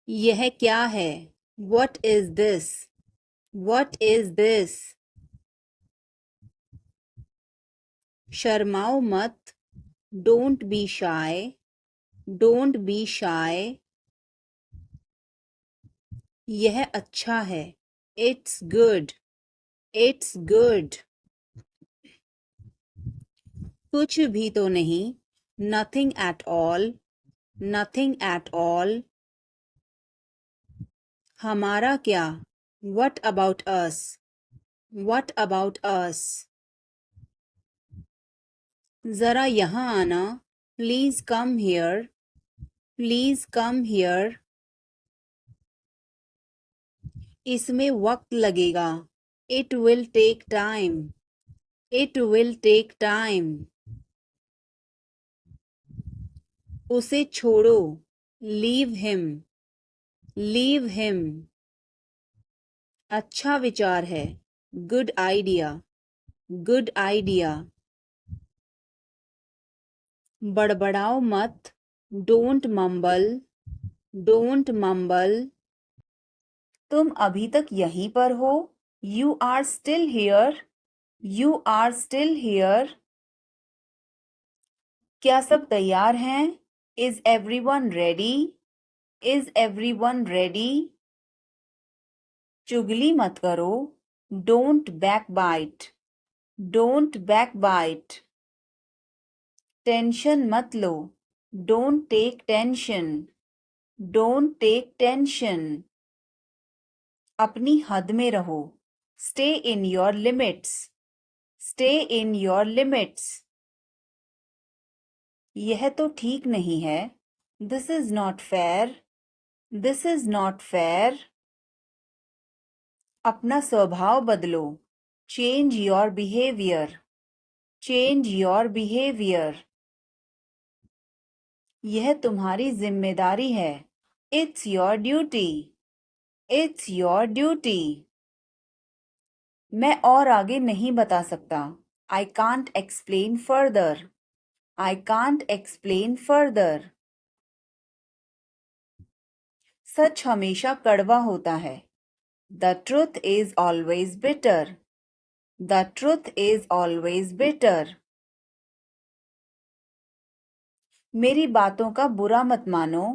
यह क्या है? What is this? What is this? शर्माओ मत. Don't be shy. Don't be shy. यह अच्छा है. It's good. It's good. कुछ भी तो नहीं. Nothing at all. Nothing at all. हमारा क्या? What about us? What about us? जरा यहाँ आना. Please come here. Please come here. इसमें वक्त लगेगा. It will take time. It will take time. उसे छोड़ो. Leave him. Leave him. अच्छा विचार है. Good idea. Good idea. बड़बड़ाओ मत. Don't mumble. Don't mumble. तुम अभी तक यहीं पर हो. You are still here. You are still here. क्या सब तैयार हैं? Is everyone ready? Is everyone ready? चुगली मत करो. Don't backbite. Don't backbite. Tension मत लो. Don't take tension. Don't take tension. अपनी हद में रहो. Stay in your limits. Stay in your limits. यह तो ठीक नहीं है. This is not fair. This is not fair. अपना स्वभाव बदलो. Change your behavior. Change your behavior. यह तुम्हारी जिम्मेदारी है. It's your duty. It's your duty. मैं और आगे नहीं बता सकता. I can't explain further. I can't explain further. सच हमेशा कड़वा होता है. The truth is always bitter. The truth is always bitter. मेरी बातों का बुरा मत मानो.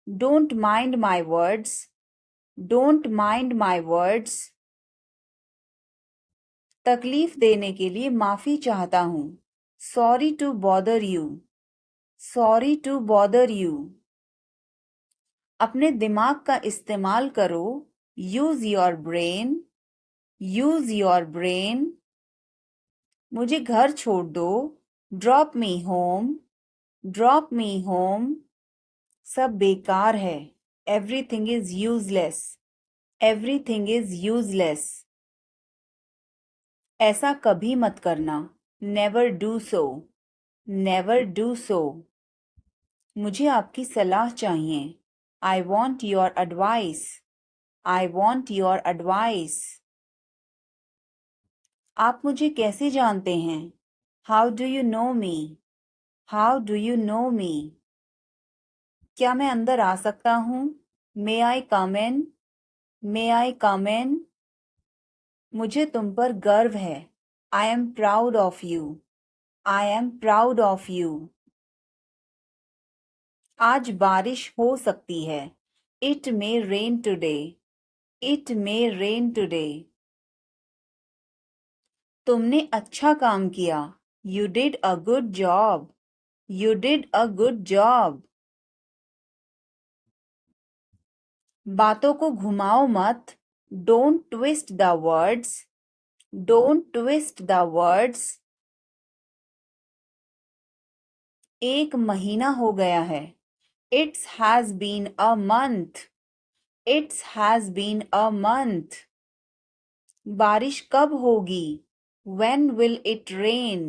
Don't mind my words. Don't mind my words. तकलीफ देने के लिए माफी चाहता हूँ. Sorry to bother you. Sorry to bother you. अपने दिमाग का इस्तेमाल करो. Use your brain. Use your brain. मुझे घर छोड़ दो. Drop me home. Drop me home. सब बेकार है. Everything is useless. Everything is useless. ऐसा कभी मत करना. Never do so. Never do so. मुझे आपकी सलाह चाहिए. I want your advice. I want your advice. आप मुझे कैसे जानते हैं? How do you know me? How do you know me? क्या मैं अंदर आ सकता हूँ? May I come in? May I come in? मुझे तुम पर गर्व है. I am proud of you. I am proud of you. आज बारिश हो सकती है. It may rain today. It may rain today. तुमने अच्छा काम किया. You did a good job. You did a good job. बातों को घुमाओ मत. Don't twist the words. Don't twist the words. एक महीना हो गया है. It has been a month. It has been a month. बारिश कब होगी? When will it rain?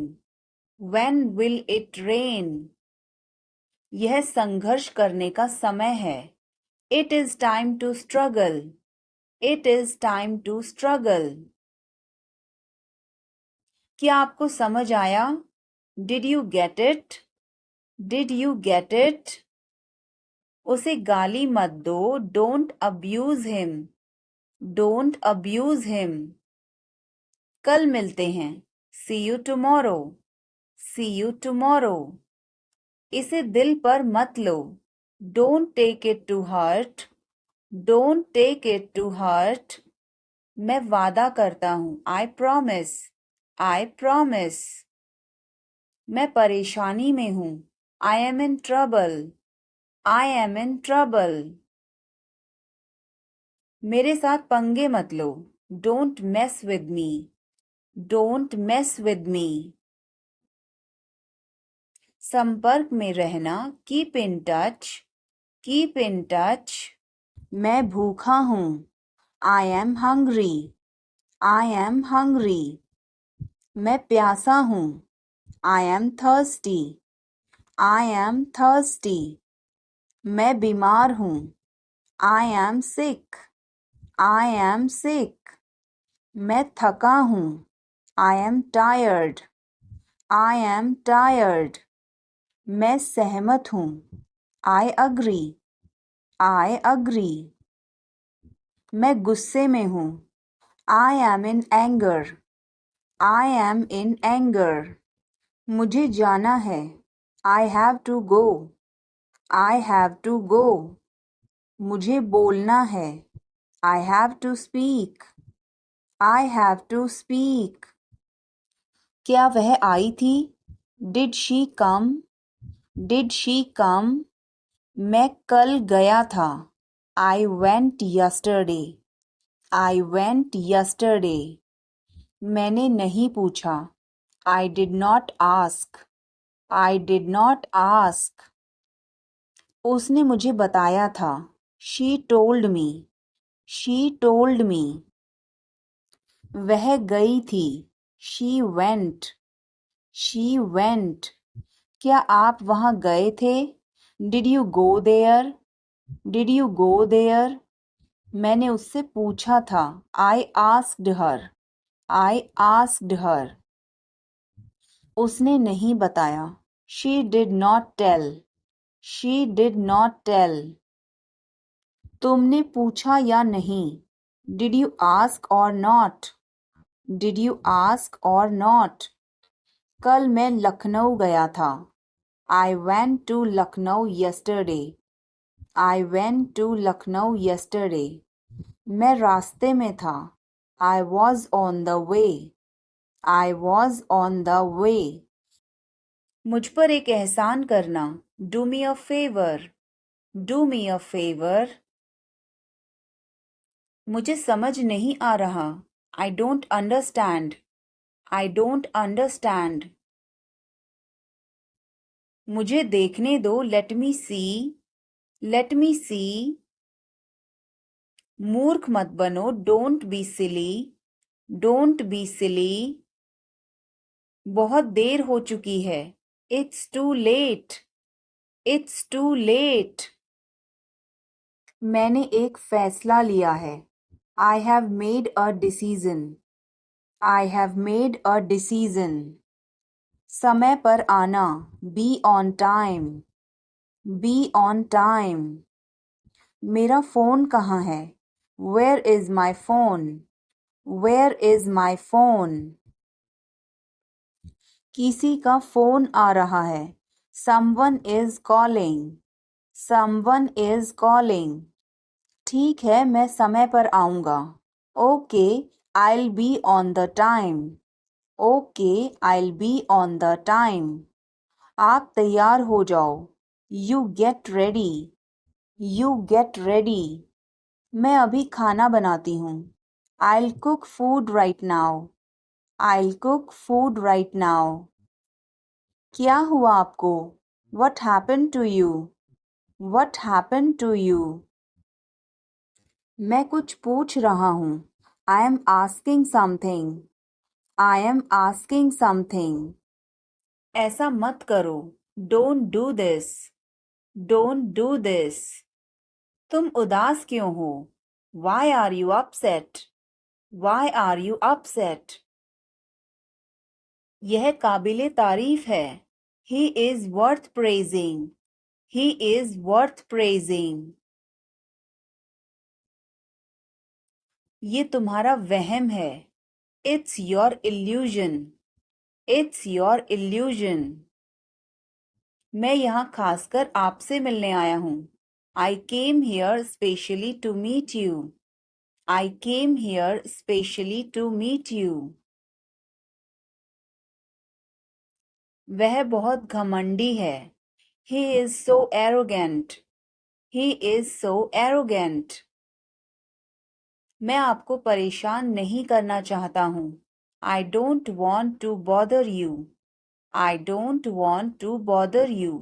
When will it rain? यह संघर्ष करने का समय है. It is time to struggle. It is time to struggle. क्या आपको समझ आया? Did you get it? Did you get it? उसे गाली मत दो, don't abuse him, don't abuse him. कल मिलते हैं, see you tomorrow, see you tomorrow. इसे दिल पर मत लो, don't take it to heart, don't take it to heart. मैं वादा करता हूँ, आई प्रॉमिस, आई प्रॉमिस। मैं परेशानी में हूँ, I am in trouble, I am in trouble. मेरे साथ पंगे मत लो, don't mess with me, don't mess with me. संपर्क में रहना, keep in touch, keep in touch. मैं भूखा हूँ, I am hungry, I am hungry. मैं प्यासा हूँ, I am thirsty, I am thirsty. मैं बीमार हूँ, I am sick, I am sick. मैं थका हूँ, I am tired, I am tired. मैं सहमत हूँ, आई अग्री, आई अग्री। मैं गुस्से में हूँ, I am in anger, I am in anger. मुझे जाना है, I have to go, I have to go. मुझे बोलना है, I have to speak, I have to speak. क्या वह आई थी, did she come, did she come. मैं कल गया था, I went yesterday, I went yesterday. मैंने नहीं पूछा, I did not ask, I did not ask. उसने मुझे बताया था, she told me, she told me. वह गई थी, शी वेंट, शी वेंट। क्या आप वहाँ गए थे, did you go there, did you go there. मैंने उससे पूछा था, I asked her, I asked her. उसने नहीं बताया, she did not tell, she did not tell. तुमने पूछा या नहीं, did you ask or not, did you ask or not. कल मैं लखनऊ गया था, I went to Lucknow yesterday, I went to Lucknow yesterday. मैं रास्ते में था, I was on the way, I was on the way. मुझ पर एक एहसान करना, do me a favour, do me a favour. मुझे समझ नहीं आ रहा, I don't understand, I don't understand. मुझे देखने दो, लेट मी सी, लेट मी सी। मूर्ख मत बनो, don't be silly, don't be silly. बहुत देर हो चुकी है, it's too late, it's too late. मैंने एक फैसला लिया है, I have made a decision, I have made a decision. समय पर आना, be on time, be on time. मेरा फ़ोन कहाँ है, where is my phone, where is my phone. किसी का फ़ोन आ रहा है, someone is calling, someone is calling. ठीक है, मैं समय पर आऊँगा, okay I will be on the time, okay I will be on the time. आप तैयार हो जाओ, you get ready, you get ready. मैं अभी खाना बनाती हूँ, I will cook food right now, I will cook food right now. क्या हुआ आपको, what happen to you, what happen to you. मैं कुछ पूछ रहा हूँ, I am asking something, I am asking something. ऐसा मत करो, don't do this, don't do this. तुम उदास क्यों हो, why are you upset, why are you upset. यह काबिले तारीफ है, he is worth praising, He is worth praising. ये तुम्हारा वहम है. It's your illusion. It's your illusion. मैं यहाँ खासकर आपसे मिलने आया हूँ. I came here specially to meet you. I came here specially to meet you. वह बहुत घमंडी है. He is so arrogant. He is so arrogant. मैं आपको परेशान नहीं करना चाहता हूँ. I don't want to bother you. I don't want to bother you.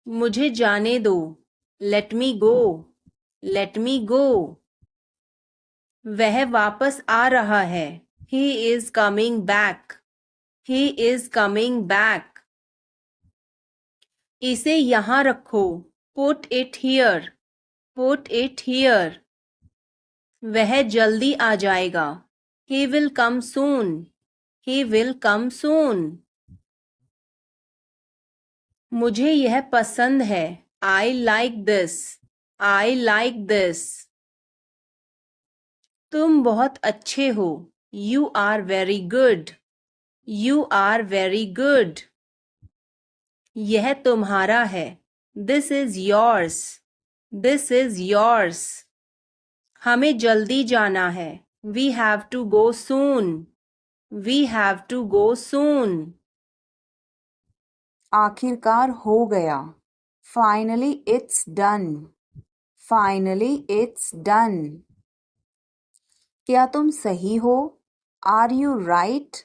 मुझे जाने दो. Let me go. Let me go. वह वापस आ रहा है. He is coming back. He is coming back. इसे यहाँ रखो. Put it here. Put it here. वह जल्दी आ जाएगा. He will come soon. He will come soon. मुझे यह पसंद है. I like this. I like this. तुम बहुत अच्छे हो. You are very good. You are very good. यह तुम्हारा है. This is yours. This is yours. हमें जल्दी जाना है. We have to go soon. We have to go soon. आखिरकार हो गया. Finally it's done. Finally it's done. क्या तुम सही हो? Are you right?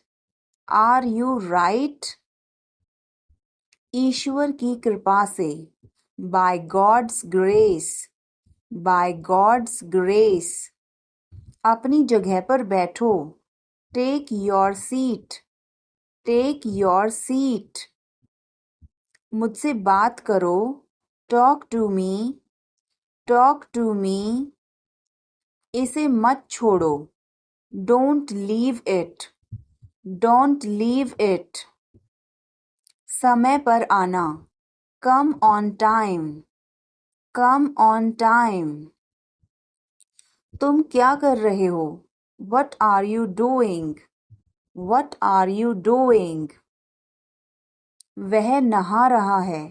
Are you right? ईश्वर की कृपा से. By God's grace. By God's grace. अपनी जगह पर बैठो. Take your seat. Take your seat. मुझसे बात करो. Talk to me. Talk to me. इसे मत छोड़ो. Don't leave it. Don't leave it. समय पर आना. Come on time. Come on time. तुम क्या कर रहे हो? What are you doing? What are you doing? वह नहा रहा है.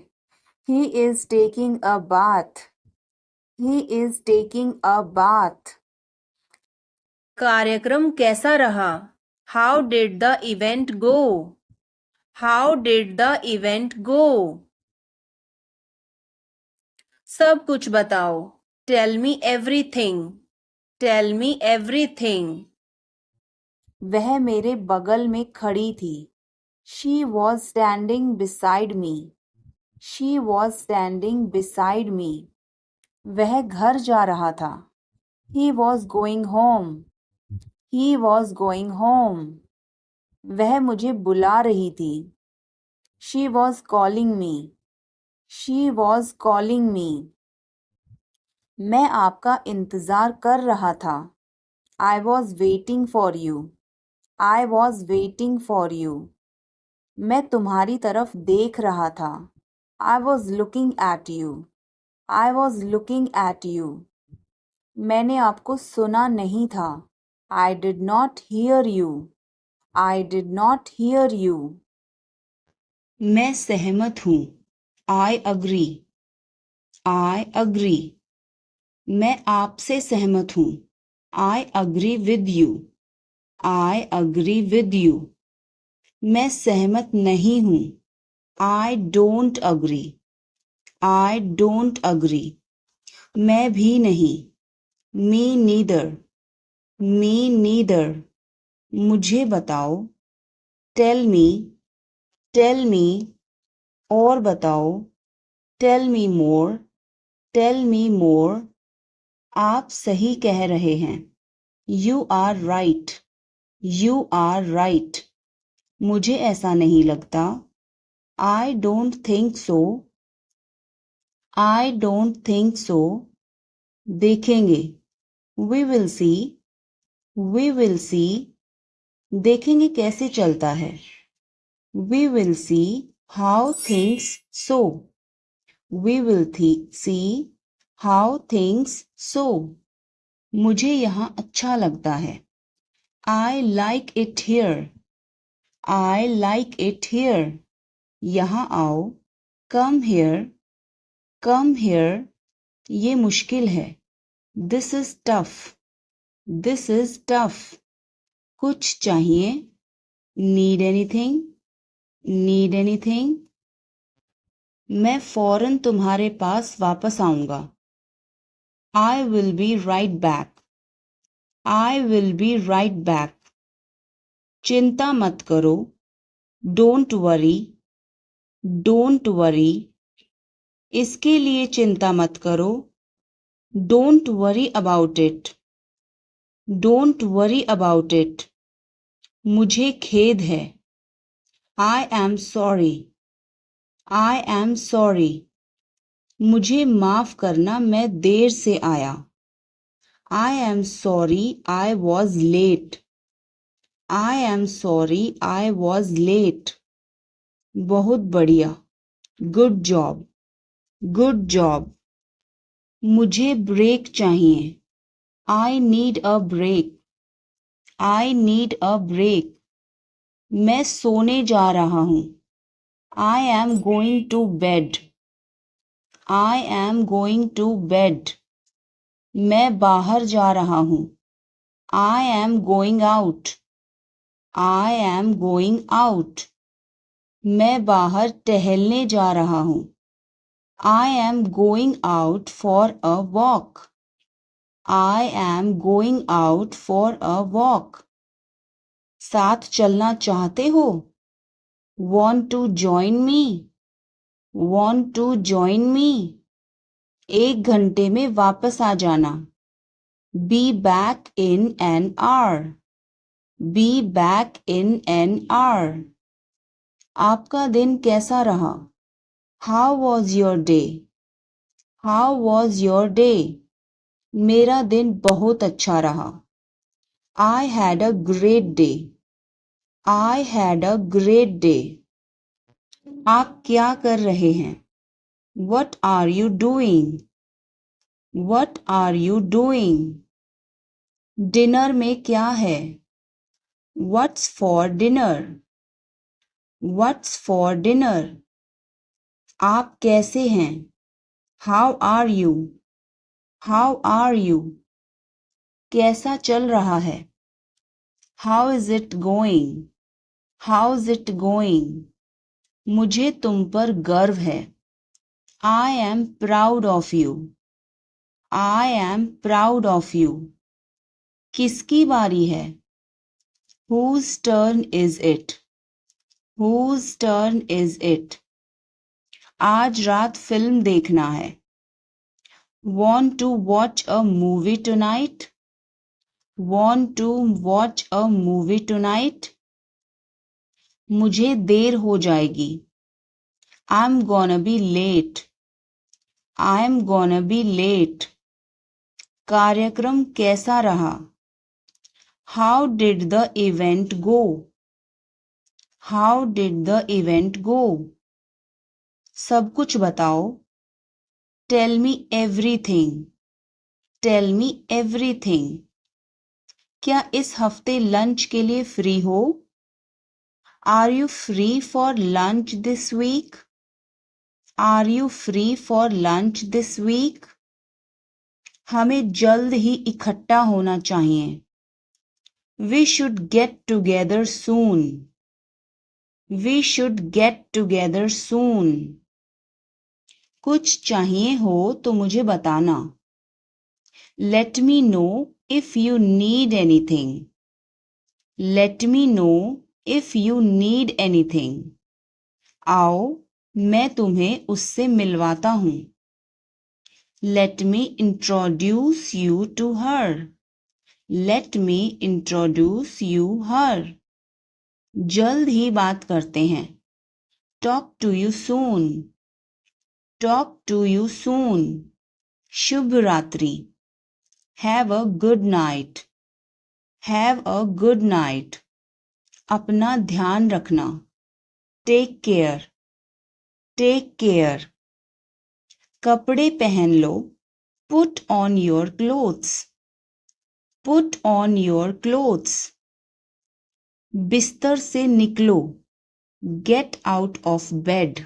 He is taking a bath. He is taking a bath. कार्यक्रम कैसा रहा? How did the event go? How did the event go? सब कुछ बताओ. Tell me everything. Tell me everything. वह मेरे बगल में खड़ी थी. She was standing beside me. She was standing beside me. वह घर जा रहा था. He was going home. He was going home. वह मुझे बुला रही थी. She was calling me. She was calling me. मैं आपका इंतज़ार कर रहा था. I was waiting for you. I was waiting for you. मैं तुम्हारी तरफ देख रहा था. I was looking at you. I was looking at you. मैंने आपको सुना नहीं था. I did not hear you. I did not hear you. मैं सहमत हूँ. I agree. I agree. मैं आपसे सहमत हूँ. I agree with you. I agree with you. मैं सहमत नहीं हूँ. I don't agree. I don't agree. मैं भी नहीं. Me neither. Me neither. मुझे बताओ. Tell me. Tell me. और बताओ. Tell me more. Tell me more. आप सही कह रहे हैं. You are right. You are right. मुझे ऐसा नहीं लगता. I don't think so. I don't think so. देखेंगे. We will see. We will see. देखेंगे कैसे चलता है. We will see How things so. We will see how things so. मुझे यहाँ अच्छा लगता है. I like it here. I like it here. यहाँ आओ. Come here. Come here. ये मुश्किल है. This is tough. This is tough. कुछ चाहिए. Need anything? Need anything? मैं फौरन तुम्हारे पास वापस आऊंगा. I will be right back. I will be right back. चिंता मत करो. Don't worry. Don't worry. इसके लिए चिंता मत करो. Don't worry about it. Don't worry about it. मुझे खेद है. I am sorry. I am sorry. मुझे माफ करना मैं देर से आया. I am sorry I was late. I am sorry I was late. बहुत बढ़िया. Good job. Good job. मुझे ब्रेक चाहिए. I need a break. I need a break. मैं सोने जा रहा हूँ. I am going to bed. I am going to bed. मैं बाहर जा रहा हूँ. I am going out. I am going out. मैं बाहर टहलने जा रहा हूँ. I am going out for a walk. I am going out for a walk. साथ चलना चाहते हो? Want to join me? Want to join me? 1 घंटे में वापस आ जाना. Be back in an hour. Be back in an hour. आपका दिन कैसा रहा? How was your day? How was your day? मेरा दिन बहुत अच्छा रहा. I had a great day. I had a great day. आप क्या कर रहे हैं? What are you doing? What are you doing? Dinner में क्या है? What's for dinner? What's for dinner? आप कैसे हैं? How are you? How are you? कैसा चल रहा है? How is it going? How's it going? मुझे तुम पर गर्व है. I am proud of you. I am proud of you. किसकी बारी है? Whose turn is it? Whose turn is it? आज रात फिल्म देखना है. Want to watch a movie tonight? Want to watch a movie tonight? मुझे देर हो जाएगी. I'm gonna be late. I'm gonna be late. कार्यक्रम कैसा रहा? How did the event go? How did the event go? सब कुछ बताओ. Tell me everything. Tell me everything. क्या इस हफ्ते लंच के लिए फ्री हो? Are you free for lunch this week? Are you free for lunch this week? हमें जल्द ही इकट्ठा होना चाहिए. We should get together soon. We should get together soon. कुछ चाहिए हो तो मुझे बताना. Let me know if you need anything. Let me know if you need anything. आओ मैं तुम्हें उससे मिलवाता हूँ. Let me introduce you to her. Let me introduce you her. जल्द ही बात करते हैं. Talk to you soon. Talk to you soon. शुभ रात्रि. Have a good night. Have a good night. अपना ध्यान रखना. Take care. Take care. कपड़े पहन लो, put on your clothes, put on your clothes. बिस्तर से निकलो, get out of bed,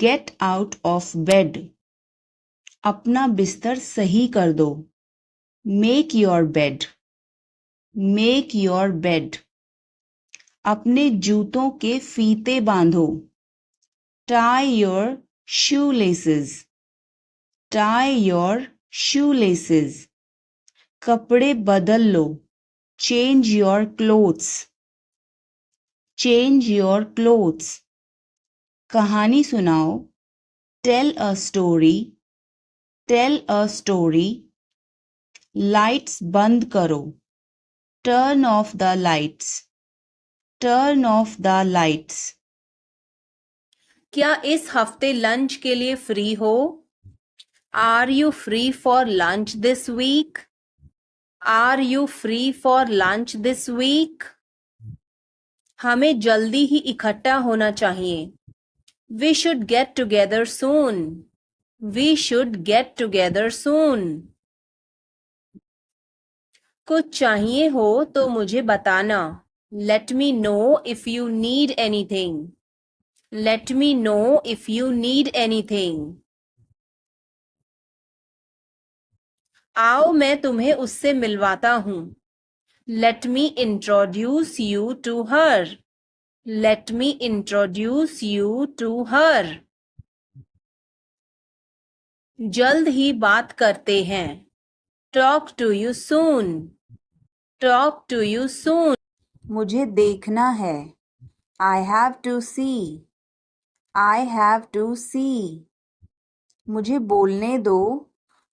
get out of bed. अपना बिस्तर सही कर दो, make your bed, make your bed. अपने जूतों के फीते बांधो, tie your shoelaces, tie your shoelaces। कपड़े बदल लो, change your clothes, change your clothes। कहानी सुनाओ, tell a story, tell a story। Lights बंद करो, turn off the lights, turn off the lights। क्या इस हफ्ते लंच के लिए फ्री हो? Are you free for lunch this week? Are you free for lunch this week? हमें जल्दी ही इकट्ठा होना चाहिए। We should get together soon. We should get together soon. कुछ चाहिए हो तो मुझे बताना। Let me know if you need anything. Let me know if you need anything. आओ मैं तुम्हें उससे मिलवाता हूँ। Let me introduce you to her. Let me introduce you to her. जल्द ही बात करते हैं। Talk to you soon. Talk to you soon. मुझे देखना है। I have to see. I have to see. मुझे बोलने दो।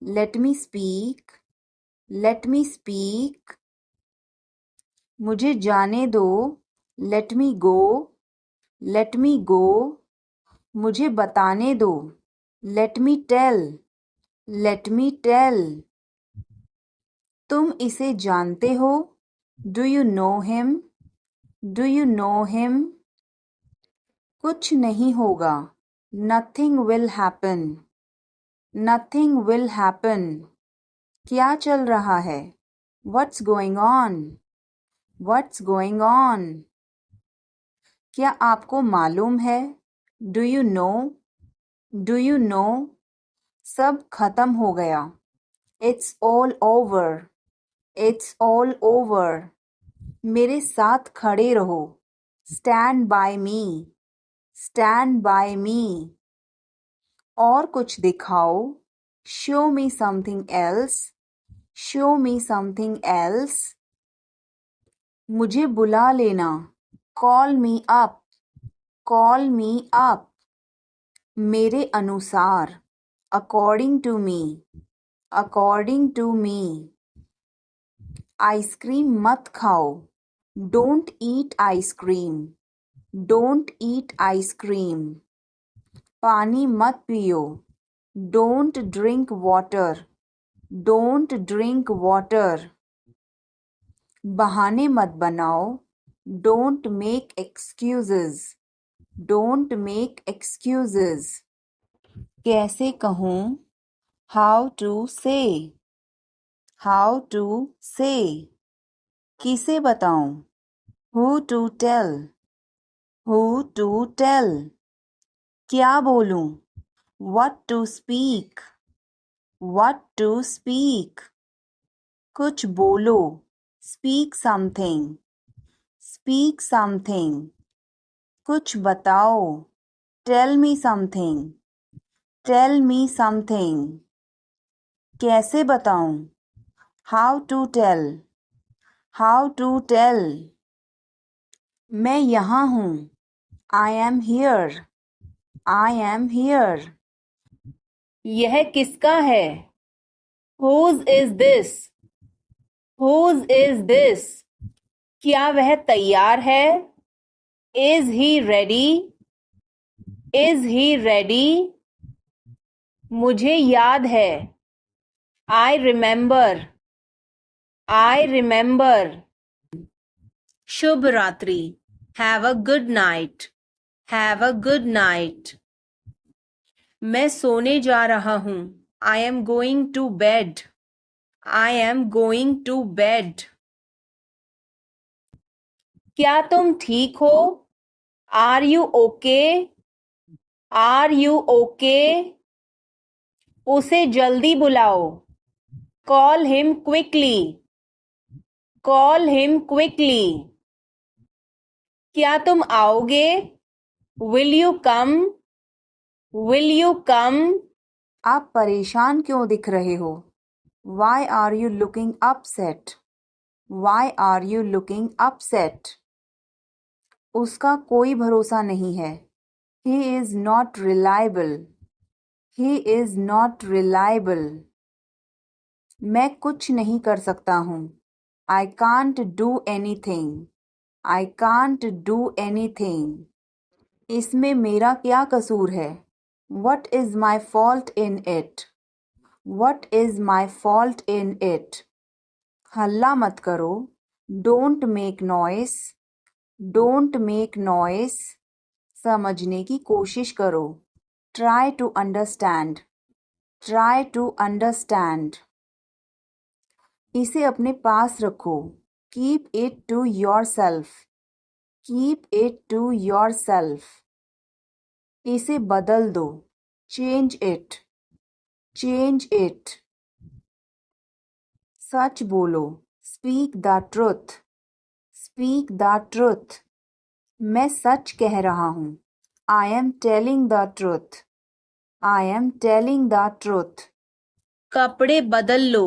Let me speak. Let me speak. मुझे जाने दो। Let me go. Let me go. मुझे बताने दो। Let me tell. Let me tell. तुम इसे जानते हो? Do you know him? Do you know him? कुछ नहीं होगा। Nothing will happen. Nothing will happen. क्या चल रहा है? What's going on? What's going on? क्या आपको मालूम है? Do you know? Do you know? सब खत्म हो गया। It's all over. It's all over. मेरे साथ खड़े रहो। Stand by me. Stand by me. और कुछ दिखाओ। Show me something else. Show me something else. मुझे बुला लेना। Call me up. Call me up. मेरे अनुसार। According to me. According to me. Ice cream मत खाओ। Don't eat ice cream. Don't eat ice cream. पानी मत पियो। Don't drink water. Don't drink water. बहाने मत बनाओ। Don't make excuses. Don't make excuses. कैसे कहूँ? How to say. How to say. किसे बताऊं? Who to tell. Who to tell. क्या बोलूं? What to speak. What to speak. कुछ बोलो। Speak something. Speak something. कुछ बताओ। Tell me something. Tell me something. कैसे बताऊं? How to tell. How to tell. मैं यहाँ हूँ। I am here. I am here. यह किसका है? Whose is this? Whose is this? क्या वह तैयार है? Is he ready? Is he ready? मुझे याद है। I remember. I remember. शुभ रात्रि. Have a good night. Have a good night. मैं सोने जा रहा हूँ. I am going to bed. I am going to bed. क्या तुम ठीक हो? Are you okay? Are you okay? उसे जल्दी बुलाओ. Call him quickly. Call him quickly. क्या तुम आओगे? Will you come? Will you come? आप परेशान क्यों दिख रहे हो? Why are you looking upset? Why are you looking upset? उसका कोई भरोसा नहीं है. He is not reliable. He is not reliable. मैं कुछ नहीं कर सकता हूँ. I can't do anything. I can't do anything. इसमें मेरा क्या कसूर है? What is my fault in it? What is my fault in it? हल्ला मत करो. Don't make noise. Don't make noise. समझने की कोशिश करो. Try to understand. Try to understand. इसे अपने पास रखो. Keep it to yourself. Keep it to yourself. इसे बदल दो. Change it. Change it. सच बोलो. Speak the truth. Speak the truth. मैं सच कह रहा हूँ. I am telling the truth. I am telling the truth. कपड़े बदल लो.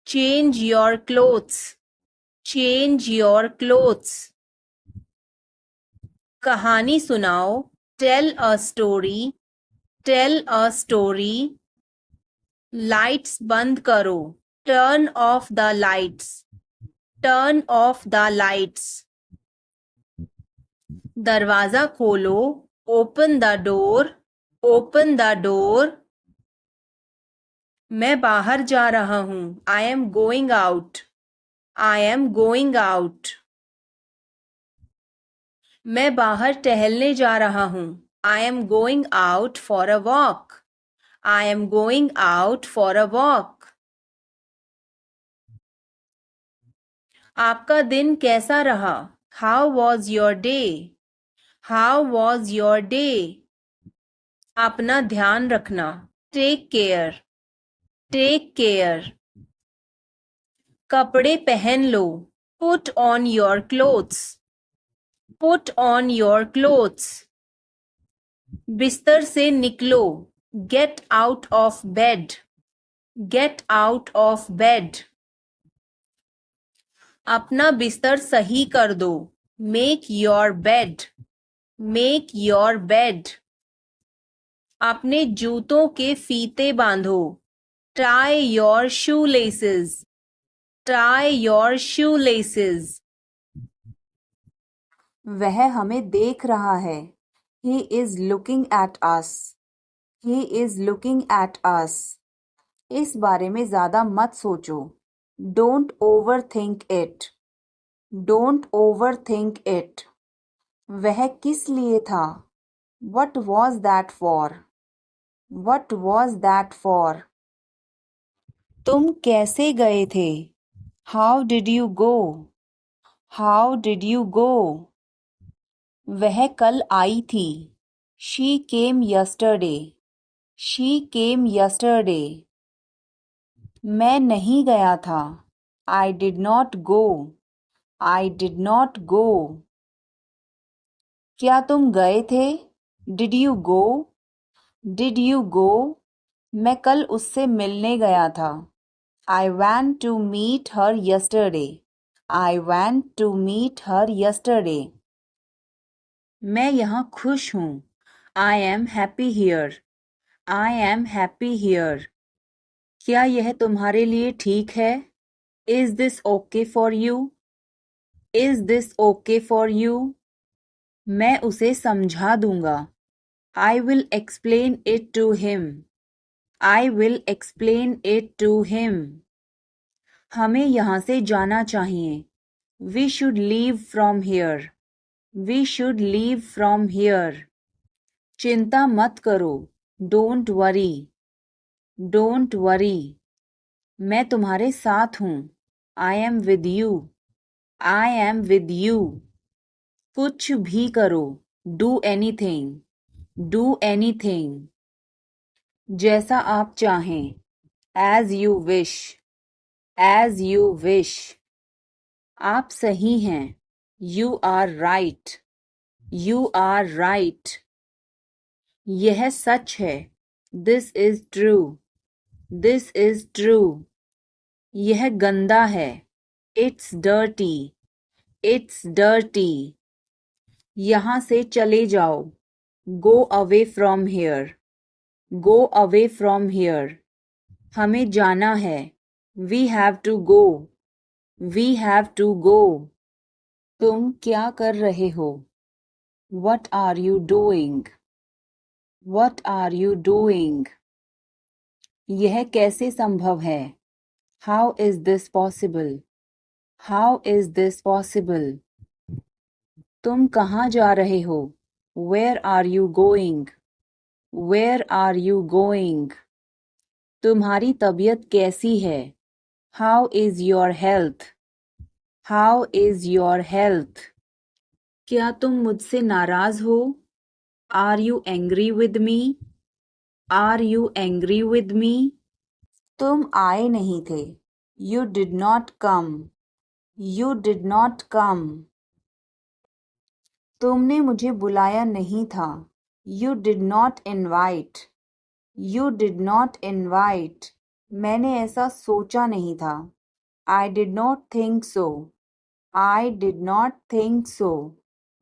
Change your clothes. Change your clothes. कहानी सुनाओ. Tell a story. Tell a story. Lights बंद करो. Turn off the lights. Turn off the lights. दरवाजा खोलो. Open the door. Open the door. मैं बाहर जा रहा हूँ. I am going out. I am going out. मैं बाहर टहलने जा रहा हूँ. I am going out for a walk. I am going out for a walk. आपका दिन कैसा रहा? How was your day? How was your day? अपना ध्यान रखना. Take care. Take care. कपड़े पहन लो. Put on your clothes. Put on your clothes. बिस्तर से निकलो. Get out of bed. Get out of bed. अपना बिस्तर सही कर दो. Make your bed. Make your bed. अपने जूतों के फीते बांधो. Tie your shoelaces. Tie your shoelaces. वह हमें देख रहा है. He is looking at us. He is looking at us. इस बारे में ज़्यादा मत सोचो. Don't overthink it. Don't overthink it. वह किस लिए था? What was that for? What was that for? तुम कैसे गए थे? How did you go? How did you go? वह कल आई थी. She came yesterday. She came yesterday. मैं नहीं गया था. I did not go. I did not go. क्या तुम गए थे? Did you go? Did you go? मैं कल उससे मिलने गया था. I went to meet her yesterday. I went to meet her yesterday. मैं यहाँ खुश हूँ. I am happy here. I am happy here. क्या यह तुम्हारे लिए ठीक है? Is this okay for you? Is this okay for you? मैं उसे समझा दूंगा. I will explain it to him. I will explain it to him. हमें यहाँ से जाना चाहिए. We should leave from here. We should leave from here. चिंता मत करो. Don't worry, don't worry. मैं तुम्हारे साथ हूँ। I am with you, I am with you. कुछ भी करो, डू एनीथिंग, डू एनीथिंग। जैसा आप चाहें, as you wish, as you wish. आप सही हैं, you are right, you are right. यह सच है, this is true, this is true. यह गंदा है, इट्स डर्टी, इट्स डर्टी। यहाँ से चले जाओ, go away from here, go away from here. हमें जाना है, we have to go, we have to go. तुम क्या कर रहे हो? What are you doing? What are you doing? यह कैसे संभव है? How is this possible? How is this possible? तुम कहाँ जा रहे हो? Where are you going? Where are you going? तुम्हारी तबीयत कैसी है? How is your health? How is your health? क्या तुम मुझसे नाराज हो? Are you angry with me? Are you angry with me? तुम आए नहीं थे। You did not come. You did not come. तुमने मुझे बुलाया नहीं था। You did not invite. You did not invite. मैंने ऐसा सोचा नहीं था। I did not think so. I did not think so.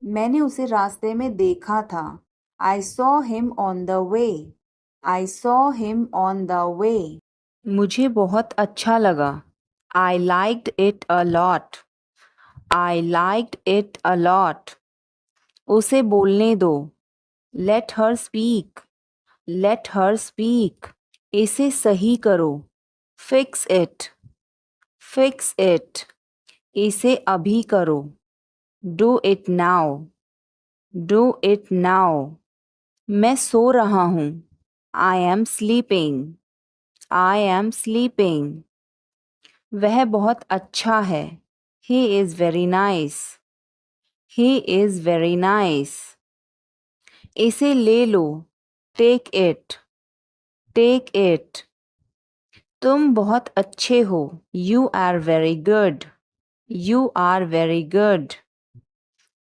मैंने उसे रास्ते में देखा था। I saw him on the way. I saw him on the way. मुझे बहुत अच्छा लगा। I liked it a lot. I liked it a lot. उसे बोलने दो। Let her speak. Let her speak. इसे सही करो। Fix it. Fix it. इसे अभी करो। Do it now. Do it now. मैं सो रहा हूँ। I am sleeping. I am sleeping. वह बहुत अच्छा है। He is very nice. He is very nice. इसे ले लो। Take it. Take it. तुम बहुत अच्छे हो। You are very good. You are very good.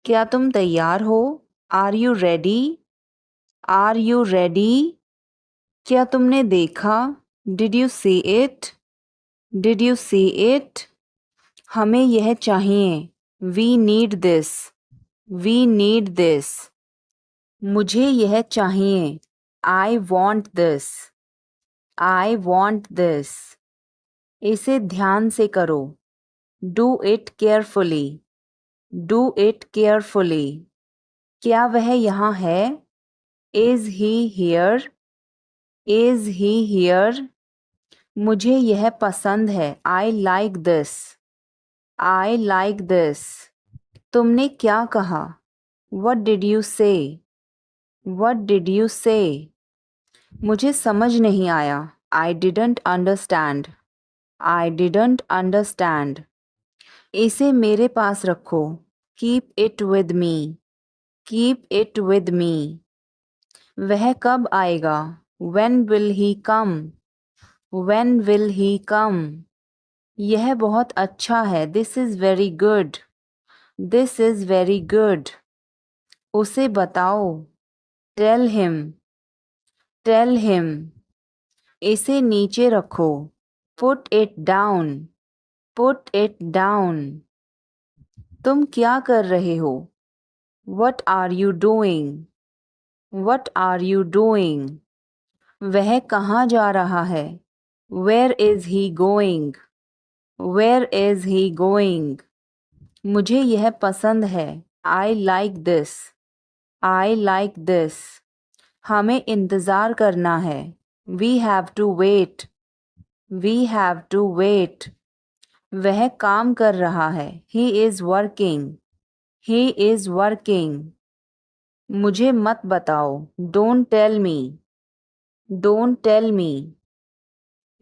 क्या तुम तैयार हो? Are you ready? Are you ready? क्या तुमने देखा? Did you see it? Did you see it? हमें यह चाहिए। We need this. We need this. मुझे यह चाहिए। I want this. I want this. इसे ध्यान से करो। Do it carefully. Do it carefully. क्या वह यहाँ है? Is he here? Is he here? मुझे यह पसंद है। I like this. I like this. तुमने क्या कहा? What did you say? What did you say? मुझे समझ नहीं आया। I didn't understand. I didn't understand. इसे मेरे पास रखो। Keep it with me. Keep it with me. वह कब आएगा? When will he come? When will he come? यह बहुत अच्छा है। This is very good. This is very good. उसे बताओ। Tell him. Tell him. इसे नीचे रखो। Put it down. Put it down. तुम क्या कर रहे हो? What are you doing? What are you doing? वह कहाँ जा रहा है? Where is he going? Where is he going? मुझे यह पसंद है। I like this. I like this. हमें इंतज़ार करना है। We have to wait. We have to wait. वह काम कर रहा है। He is working. He is working. मुझे मत बताओ। Don't tell me. Don't tell me.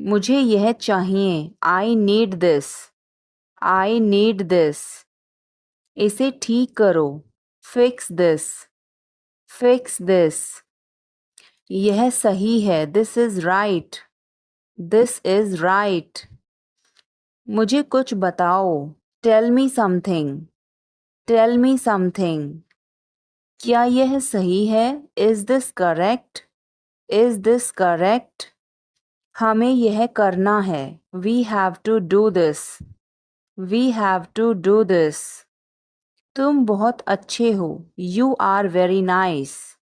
मुझे यह चाहिए। I need this. I need this. इसे ठीक करो। Fix this. Fix this. यह सही है। This is right. This is right. मुझे कुछ बताओ। Tell me something. Tell me something. क्या यह सही है? Is this correct? Is this correct? हमें यह करना है। We have to do this. We have to do this. तुम बहुत अच्छे हो। You are very nice.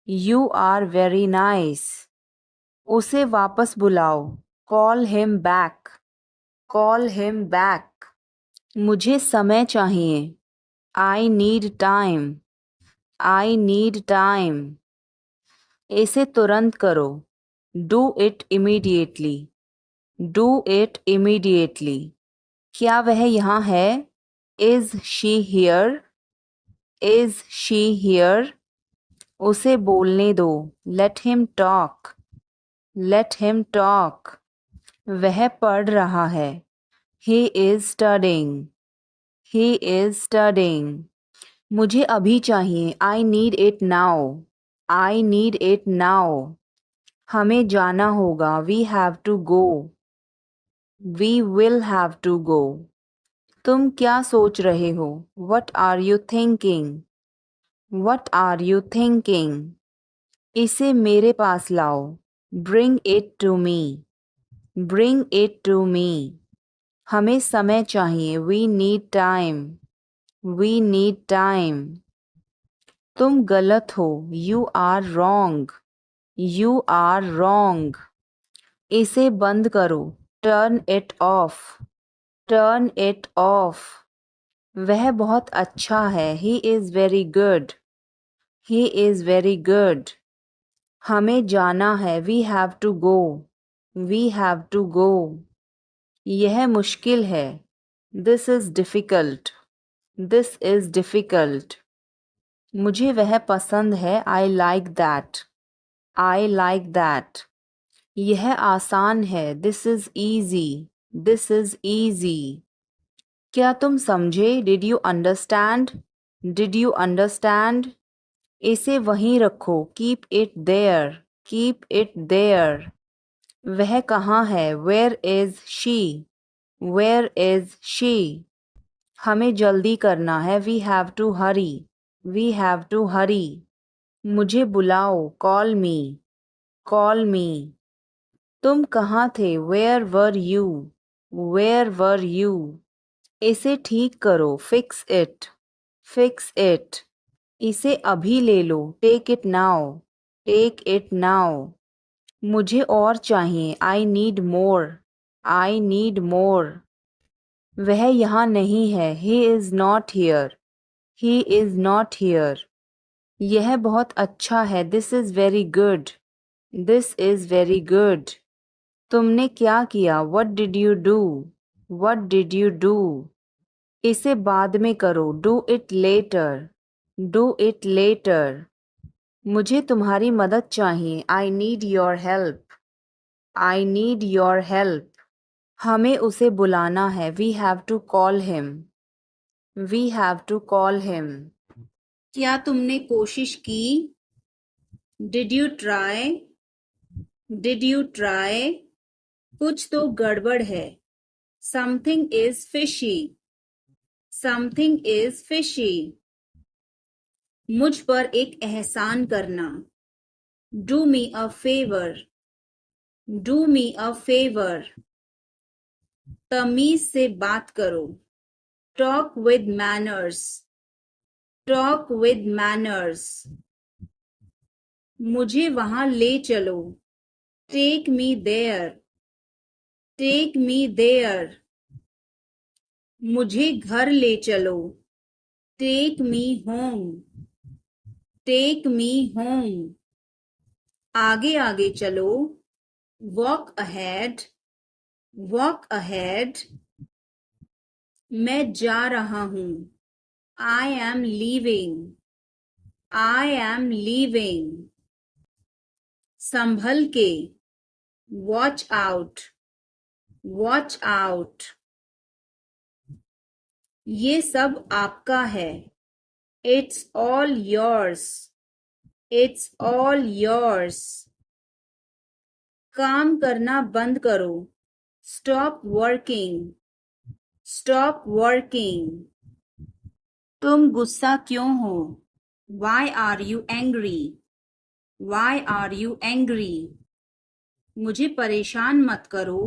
You are very nice. उसे वापस बुलाओ। Call him back. Call him back. मुझे समय चाहिए। I need time. I need time. इसे तुरंत करो। Do it immediately. Do it immediately. क्या वह यहाँ है? Is she here? Is she here? उसे बोलने दो। Let him talk. Let him talk. वह पढ़ रहा है। He is studying. He is studying. मुझे अभी चाहिए। I need it now. I need it now. हमें जाना होगा। We have to go. We will have to go. तुम क्या सोच रहे हो? What are you thinking? What are you thinking? इसे मेरे पास लाओ। Bring it to me. Bring it to me. हमें समय चाहिए। We need time. We need time. तुम गलत हो। You are wrong. You are wrong. इसे बंद करो। Turn it off. Turn it off. वह बहुत अच्छा है। He is very good. He is very good. हमें जाना है। We have to go. We have to go. यह मुश्किल है। This is difficult. This is difficult. मुझे वह पसंद है। I like that. I like that. यह आसान है। This is easy. This is easy. क्या तुम समझे? Did you understand? Did you understand? इसे वहीं रखो। Keep it there. Keep it there. वह कहाँ है? Where is she? Where is she? हमें जल्दी करना है। We have to hurry. We have to hurry. मुझे बुलाओ। Call me. Call me. तुम कहाँ थे? Where were you? Where were you? इसे ठीक करो। Fix it. Fix it. इसे अभी ले लो। Take it now. Take it now. मुझे और चाहिए। I need more. I need more. वह यहाँ नहीं है। He is not here. He is not here. यह बहुत अच्छा है। This is very good. This is very good. तुमने क्या किया? What did you do? What did you do? इसे बाद में करो। Do it later. Do it later. मुझे तुम्हारी मदद चाहिए। I need your help. I need your help. हमें उसे बुलाना है। We have to call him. We have to call him. क्या तुमने कोशिश की? Did you try? Did you try? कुछ तो गड़बड़ है। Something is fishy. Something is fishy. मुझ पर एक एहसान करना। Do me a favour. Do me a favour. तमीज से बात करो। Talk with manners. Talk with manners. मुझे वहां ले चलो। Take me there. Take me there. मुझे घर ले चलो। Take me home. Take me home. आगे आगे चलो। Walk ahead. Walk ahead. मैं जा रहा हूं। I am leaving. I am leaving. संभल के, वॉच आउट, वॉच आउट। ये सब आपका है, it's all yours, it's all yours. काम करना बंद करो, स्टॉप वर्किंग, स्टॉप वर्किंग। तुम गुस्सा क्यों हो, why are you angry, why are you angry. मुझे परेशान मत करो,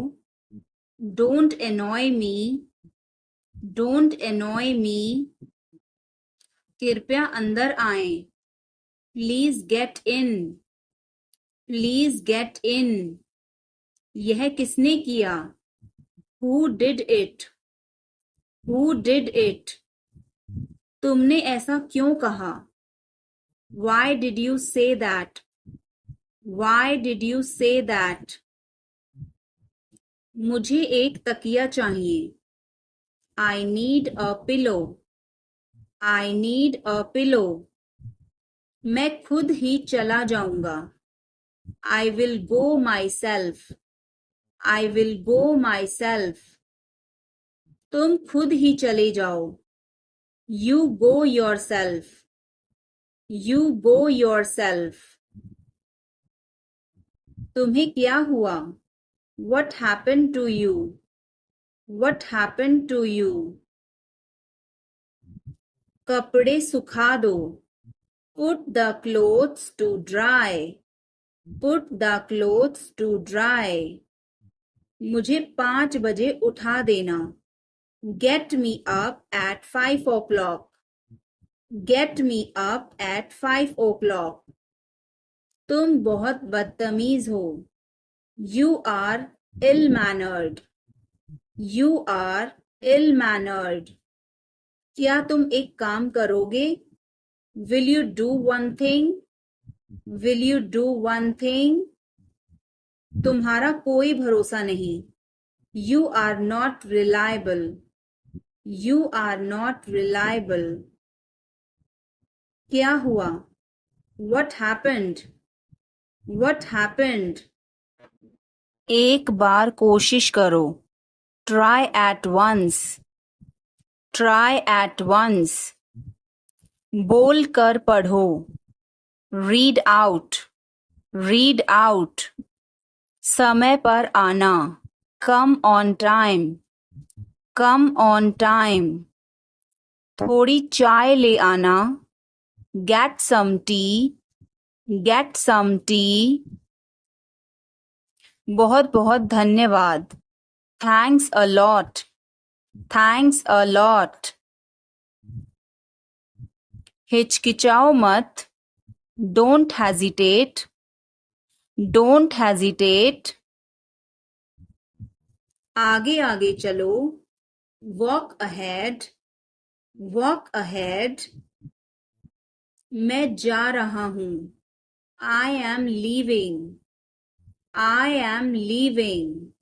don't annoy me, don't annoy me. कृपया अंदर आएं, please get in, please get in. यह किसने किया, who did it, who did it. तुमने ऐसा क्यों कहा, why did you say that, why did you say that. मुझे एक तकिया चाहिए, I need a pillow, I need a pillow. मैं खुद ही चला जाऊंगा, I will go myself, I will go myself. तुम खुद ही चले जाओ, you go yourself, you go yourself. तुम्हें क्या हुआ, what happen to you, what happen to you. कपड़े सुखा दो, put the clothes to dry, put the clothes to dry. मुझे 5 बजे उठा देना, get me up at 5 o'clock, get me up at 5 o'clock। तुम बहुत बदतमीज हो, you are ill mannered, you are ill mannered. क्या तुम एक काम करोगे, will you do one thing, will you do one thing. तुम्हारा कोई भरोसा नहीं, you are not reliable, you are not reliable. क्या हुआ, वट हैपेंड, वट हैपेंड। एक बार कोशिश करो, try at once, try at once. बोल कर पढ़ो, रीड आउट, रीड आउट। समय पर आना, come on time, come on time. थोड़ी चाय ले आना, get some tea, get some tea. बहुत बहुत धन्यवाद, thanks a lot, thanks a lot. हिचकिचाओ मत, डोंट हेजिटेट, डोंट हेजिटेट। आगे आगे चलो, वॉक अहेड, वॉक अहेड। मैं जा रहा हूं, I am leaving, I am leaving.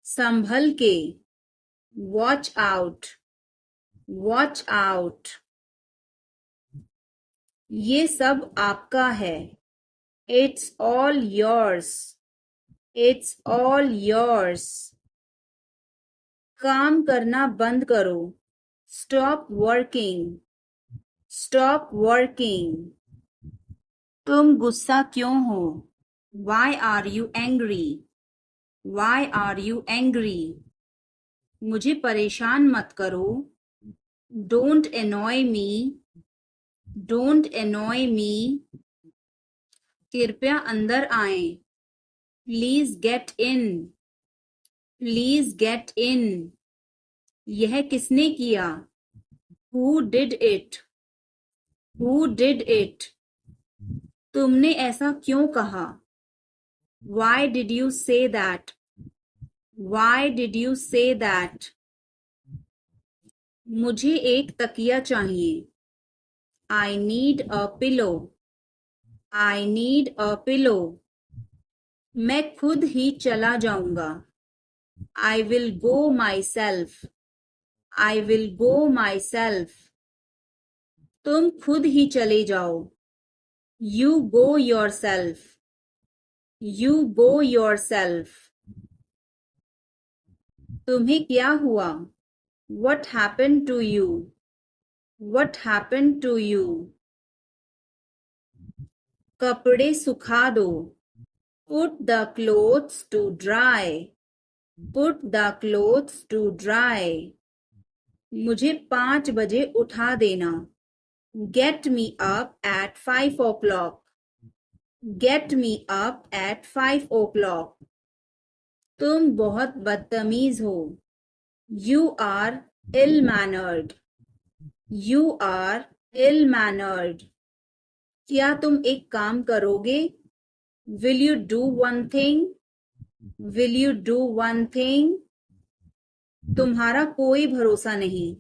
संभल के, वॉच आउट, वॉच आउट। ये सब आपका है, it's all yours, it's all yours. काम करना बंद करो, स्टॉप वर्किंग, स्टॉप वर्किंग। तुम गुस्सा क्यों हो, why are you angry, why are you angry. मुझे परेशान मत करो, don't annoy me, don't annoy me. कृपया अंदर आएं, please get in, please get in. यह किसने किया, who did it, who did it. तुमने ऐसा क्यों कहा, why did you say that, why did you say that. मुझे एक तकिया चाहिए, I need a pillow, I need a pillow. मैं खुद ही चला जाऊंगा, I will go myself, I will go myself. तुम खुद ही चले जाओ, you go your self, You go yourself. तुम्हें क्या हुआ? What happened to you? What happened to you? कपड़े सुखा दो. Put the clothes to dry. Put the clothes to dry. मुझे 5 बजे उठा देना. Get me up at 5 o'clock. Get me up at 5 o'clock. तुम बहुत बदतमीज हो. You are ill-mannered. You are ill-mannered. क्या तुम एक काम करोगे? Will you do one thing? Will you do one thing? तुम्हारा कोई भरोसा नहीं.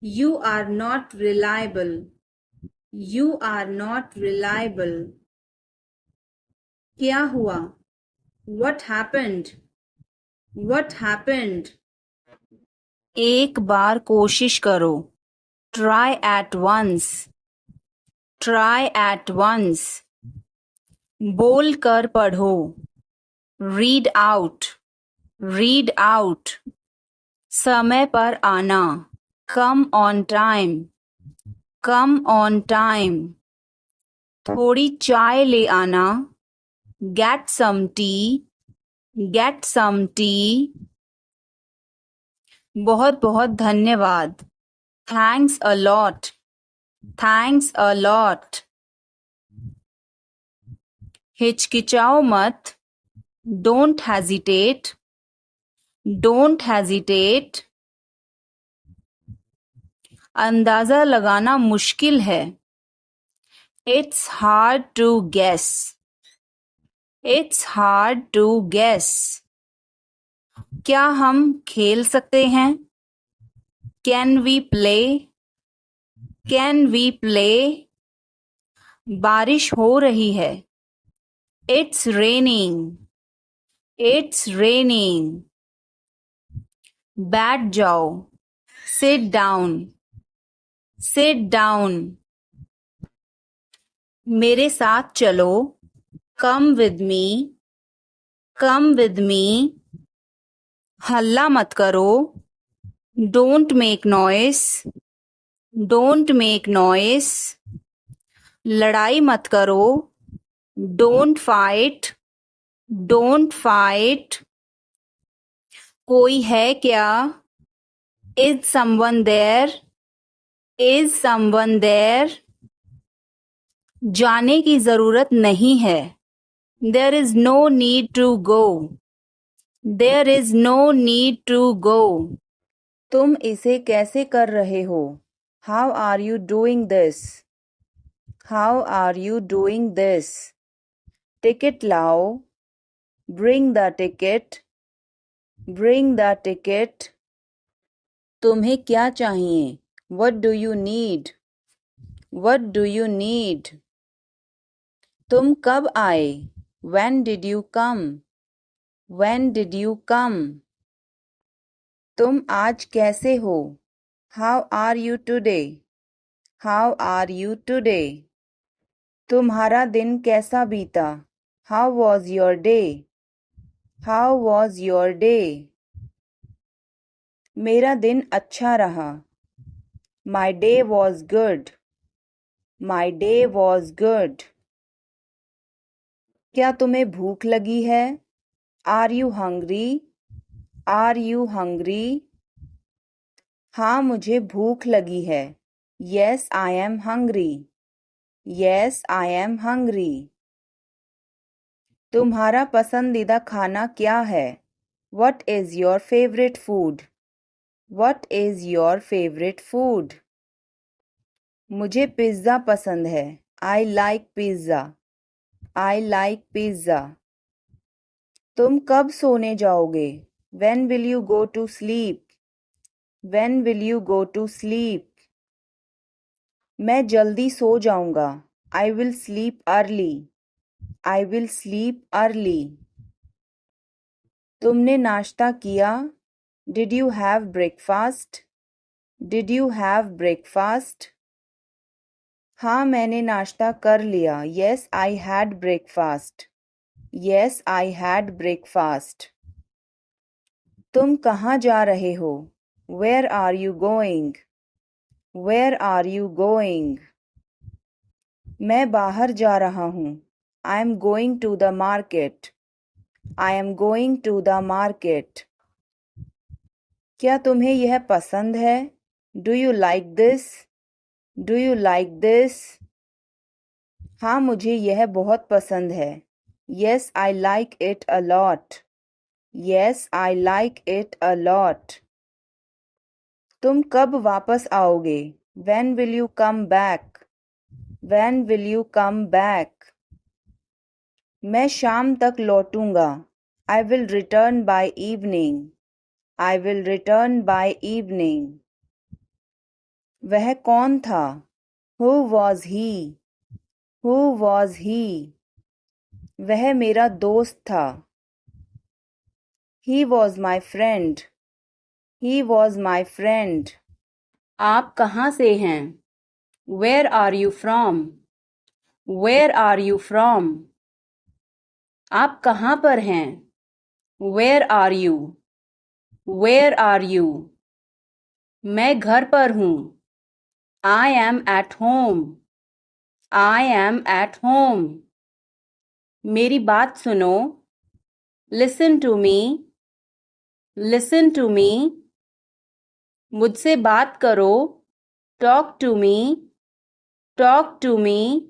You are not reliable. You are not reliable. क्या हुआ? What happened? What happened? एक बार कोशिश करो. Try at once. Try at once. बोल कर पढ़ो. Read out. Read out. समय पर आना. Come on time. Come on time. थोड़ी चाय ले आना. Get some tea. Get some tea. बहुत बहुत धन्यवाद. Thanks a lot. Thanks a lot. हिचकिचाओ मत. Don't hesitate. Don't hesitate. अंदाजा लगाना मुश्किल है. It's hard to guess. It's hard to guess. क्या हम खेल सकते हैं? Can we play? Can we play? बारिश हो रही है. It's raining. It's raining. बैठ जाओ. Sit down. Sit down. मेरे साथ चलो. Come with me. Come with me. हल्ला मत करो. Don't make noise. Don't make noise. लड़ाई मत करो. Don't fight. Don't fight. कोई है क्या? Is someone there? Is someone there? जाने की जरूरत नहीं है. There is no need to go. There is no need to go. तुम इसे कैसे कर रहे हो? How are you doing this? How are you doing this? Ticket लाओ. Bring the ticket. Bring the ticket. तुम्हें क्या चाहिए? What do you need? What do you need? तुम कब आए? When did you come? When did you come? तुम आज कैसे हो? How are you today? How are you today? तुम्हारा दिन कैसा बीता? How was your day? How was your day? मेरा दिन अच्छा रहा. My day was good. My day was good. क्या तुम्हें भूख लगी है? Are you hungry? Are you hungry? हाँ मुझे भूख लगी है. Yes, I am hungry. Yes, I am hungry. तुम्हारा पसंदीदा खाना क्या है? What is your favorite food? What is your favorite food? मुझे पिज़्ज़ा पसंद है. I like pizza. I like pizza. तुम कब सोने जाओगे? When will you go to sleep? When will you go to sleep? मैं जल्दी सो जाऊंगा. I will sleep early. I will sleep early. तुमने नाश्ता किया? Did you have breakfast? Did you have breakfast? हाँ मैंने नाश्ता कर लिया. Yes, I had breakfast. Yes, I had breakfast. तुम कहाँ जा रहे हो? Where are you going? Where are you going? मैं बाहर जा रहा हूँ. I am going to the market. I am going to the market. क्या तुम्हें यह पसंद है? Do you like this? Do you like this? हाँ, मुझे यह बहुत पसंद है. Yes, I like it a lot. Yes, I like it a lot. तुम कब वापस आओगे? When will you come back? When will you come back? मैं शाम तक लौटूंगा. I will return by evening. I will return by evening. वह कौन था? Who was he? Who was he? वह मेरा दोस्त था. He was my friend. He was my friend. आप कहाँ से हैं? Where are you from? Where are you from? आप कहाँ पर हैं? Where are you? Where are you? मैं घर पर हूँ. I am at home. I am at home. मेरी बात सुनो. Listen to me. Listen to me. मुझसे बात करो. Talk to me. Talk to me.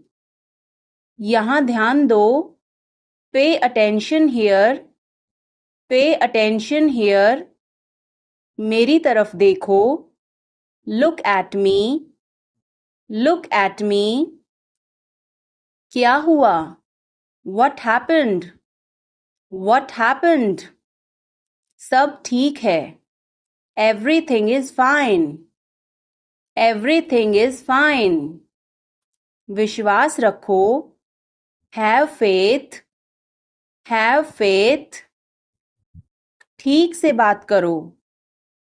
यहाँ ध्यान दो. Pay attention here. Pay attention here. मेरी तरफ देखो. Look at me. Look at me. क्या हुआ? What happened? What happened? सब ठीक है. Everything is fine. Everything is fine. विश्वास रखो. Have faith. Have faith. ठीक से बात करो.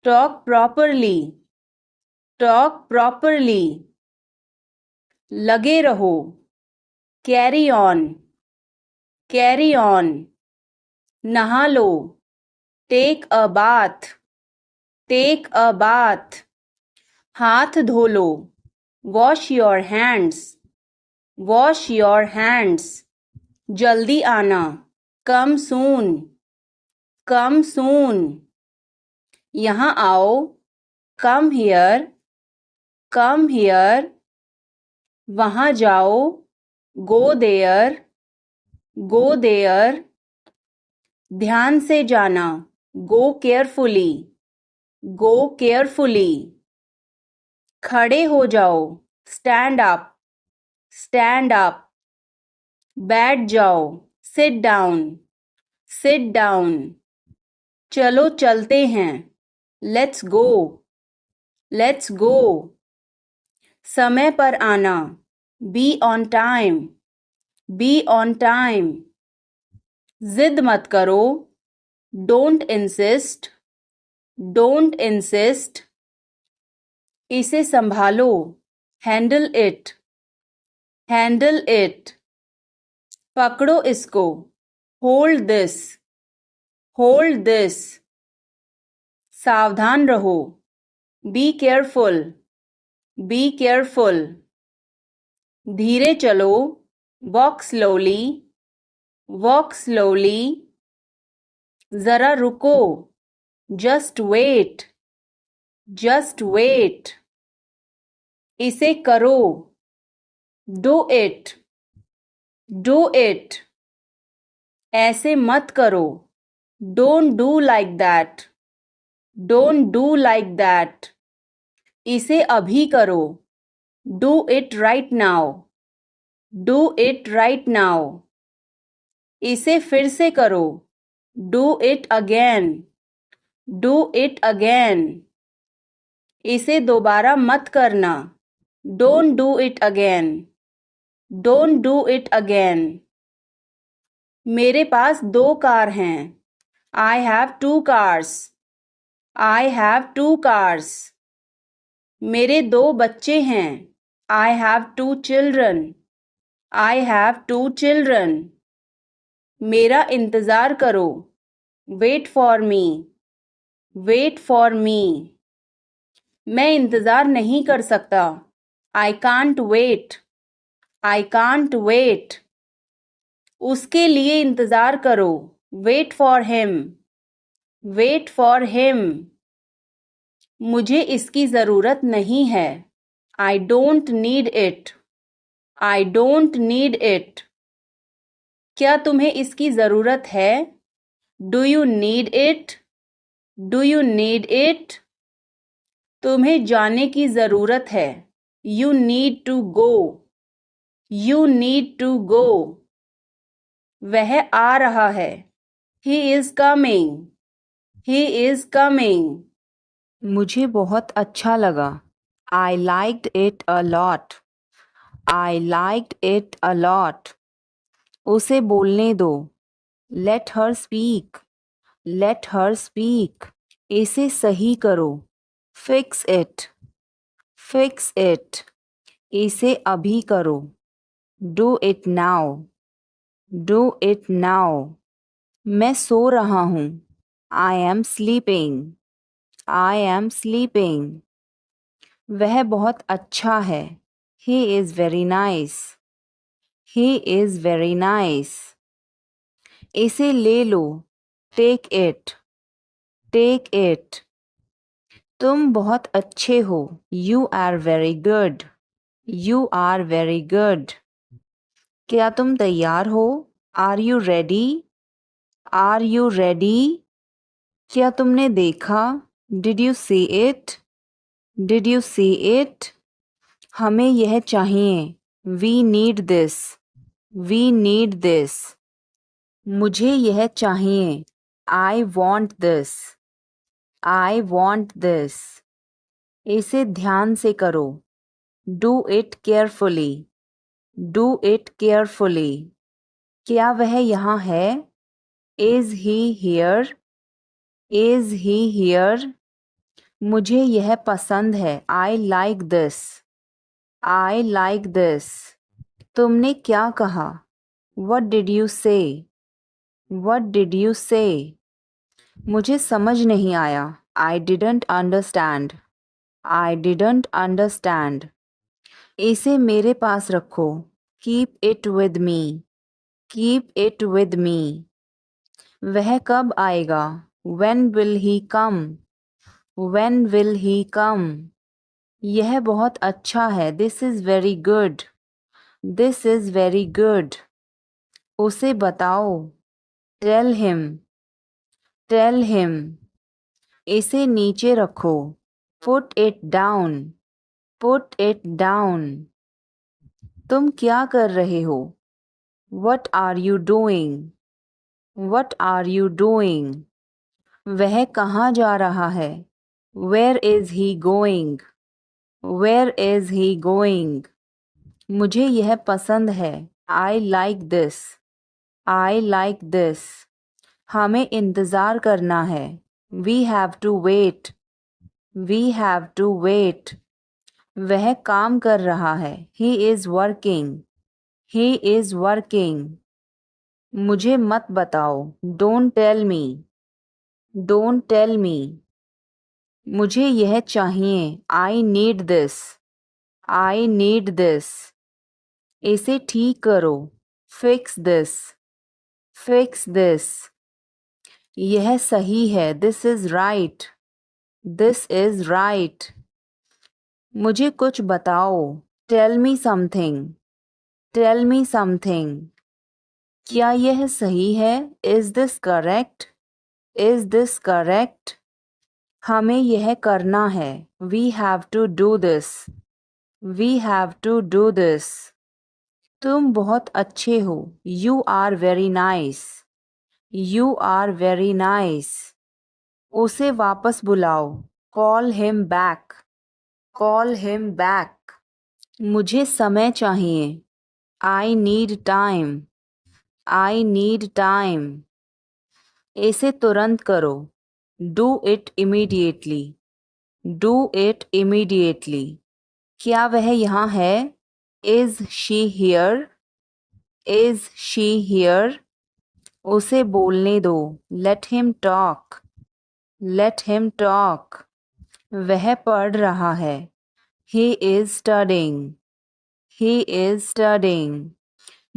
Talk properly. Talk properly. लगे रहो. Carry on. Carry on. नहा लो. Take a bath. Take a bath. हाथ धो लो. Wash your hands. Wash your hands. जल्दी आना. Come soon. Come soon. यहाँ आओ. Come here. Come here. वहाँ जाओ. Go there. Go there. ध्यान से जाना. Go carefully. Go carefully. खड़े हो जाओ. Stand up. Stand up. बैठ जाओ. Sit down. Sit down. चलो चलते हैं. Let's go. Let's go. समय पर आना. Be on time. Be on time. जिद मत करो. Don't insist. Don't insist. इसे संभालो. Handle it. Handle it. पकड़ो इसको. Hold this. Hold this. सावधान रहो. Be careful. Be careful. धीरे चलो. Walk slowly. Walk slowly. जरा रुको. Just wait. Just wait. इसे करो. Do it. Do it. ऐसे मत करो. Don't do like that. Don't do like that. इसे अभी करो. Do it right now. Do it right now. इसे फिर से करो. Do it again. Do it again. इसे दोबारा मत करना. Don't do it again. Don't do it again. मेरे पास 2 कार हैं. I have 2 cars. I have 2 cars. मेरे 2 बच्चे हैं. I have 2 children. I have 2 children. मेरा इंतज़ार करो। Wait for me. Wait for me. मैं इंतज़ार नहीं कर सकता। I can't wait. I can't wait. उसके लिए इंतज़ार करो। Wait for him. Wait for him. मुझे इसकी ज़रूरत नहीं है। I don't need it. I don't need it. क्या तुम्हें इसकी ज़रूरत है? Do you need it? Do you need it? तुम्हें जाने की ज़रूरत है। You need to go. You need to गो। वह आ रहा है। He is coming. He is coming. मुझे बहुत अच्छा लगा। I liked it a lot. I liked it a lot. उसे बोलने दो। Let her speak. Let her speak. इसे सही करो। Fix it. Fix it. इसे अभी करो। Do it now. Do it now. मैं सो रहा हूँ। I am sleeping. I am sleeping. वह बहुत अच्छा है। He is very nice. He is very nice. इसे ले लो। Take it. Take it. तुम बहुत अच्छे हो। You are very good. You are very good. क्या तुम तैयार हो? Are you ready? Are you ready? क्या तुमने देखा? Did you see it? Did you see it? हमें यह चाहिए। We need this. We need this. मुझे यह चाहिए। I want this. I want this. इसे ध्यान से करो। Do it carefully. Do it carefully. क्या वह यहाँ है? Is he here? Is he here? मुझे यह पसंद है। I like this. I like this. तुमने क्या कहा? What did you say? What did you say? मुझे समझ नहीं आया। I didn't understand. I didn't understand. इसे मेरे पास रखो। Keep it with me. Keep it with me. वह कब आएगा? When will he come? When will he come? यह बहुत अच्छा है। This is very good. This is very good. उसे बताओ। Tell him. Tell him. इसे नीचे रखो। Put it down. Put it down. तुम क्या कर रहे हो? What are you doing? What are you doing? वह कहाँ जा रहा है? Where is he going? Where is he going? मुझे यह पसंद है। I like this. I like this. हमें इंतज़ार करना है। We have to wait. We have to wait. वह काम कर रहा है। He is working. He is working. मुझे मत बताओ। Don't tell me. Don't tell me. मुझे यह चाहिए। I need this. I need this. इसे ठीक करो। Fix this. Fix this. यह सही है। This is right. This is right. मुझे कुछ बताओ। Tell me something. Tell me something. क्या यह सही है? Is this correct? Is this correct? हमें यह करना है। We have to do this. We have to do this. तुम बहुत अच्छे हो। You are very nice. You are very nice. उसे वापस बुलाओ। Call him back. Call him back. मुझे समय चाहिए। I need time. I need time. इसे तुरंत करो। Do it immediately. Do it immediately. क्या वह यहाँ है? Is she here? Is she here? उसे बोलने दो। Let him talk. Let him talk. वह पढ़ रहा है। He is studying. He is studying.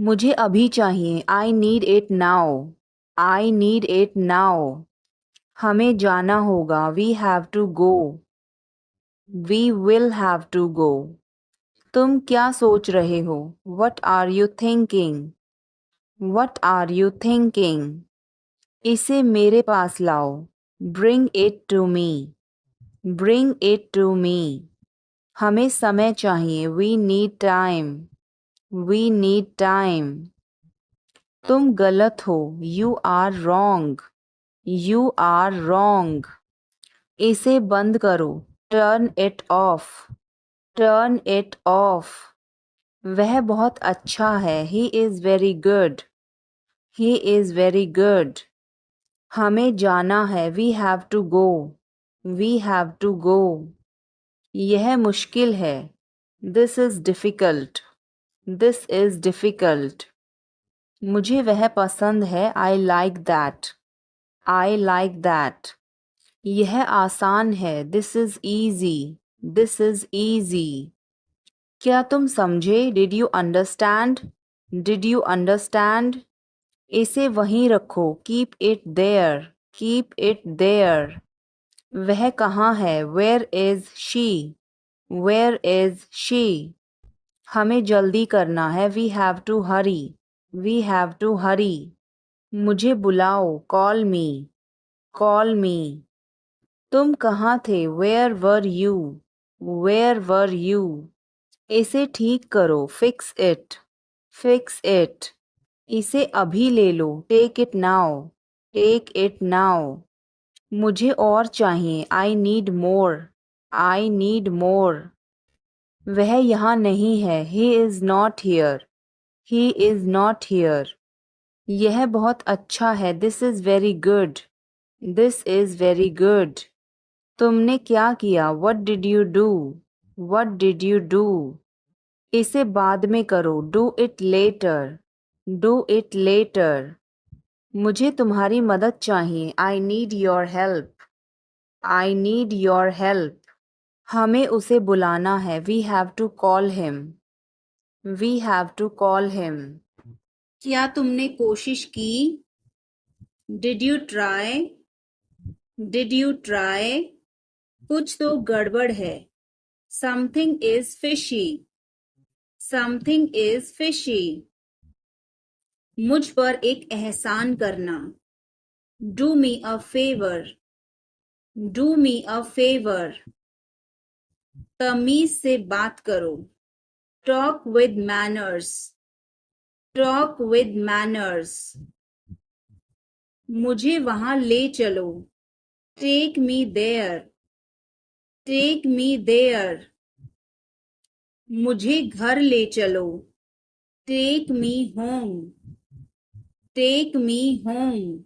मुझे अभी चाहिए। I need it now. I need it now. हमें जाना होगा। We have to go. We will have to go. तुम क्या सोच रहे हो? What are you thinking? What are you thinking? इसे मेरे पास लाओ। Bring it to me. Bring it to me. हमें समय चाहिए। We need time. We need time. तुम गलत हो। You are wrong. You are wrong. इसे बंद करो। Turn it off. Turn it off. वह बहुत अच्छा है। He is very good. He is very good. हमें जाना है। We have to go. We have to go. यह मुश्किल है। This is difficult. This is difficult. मुझे वह पसंद है। I like that. I like that. यह आसान है। This is easy. This is easy. क्या तुम समझे? Did you understand? Did you understand? इसे वहीं रखो। Keep it there. Keep it there. वह कहाँ है? Where is she? Where is she? हमें जल्दी करना है। We have to hurry. We have to hurry. मुझे बुलाओ। Call me. Call me. तुम कहाँ थे? Where were you? Where were you? इसे ठीक करो। Fix it. Fix it. इसे अभी ले लो। Take it now. Take it now. मुझे और चाहिए। I need more. I need more. वह यहाँ नहीं है। He is not here. He is not here. यह बहुत अच्छा है। This is very good. This is very good. तुमने क्या किया? What did you do? What did you do? इसे बाद में करो। Do it later. Do it later. मुझे तुम्हारी मदद चाहिए। I need your help. I need your help. हमें उसे बुलाना है। We have to call him. We have to call him. क्या तुमने कोशिश की? Did you try? Did you try? कुछ तो गड़बड़ है। Something is fishy. Something is fishy. मुझ पर एक एहसान करना। Do me a favour. Do me a favour. तमीज से बात करो। Talk with manners. Talk with manners. मुझे वहां ले चलो। Take me there. Take me there. मुझे घर ले चलो। Take me home. Take me home.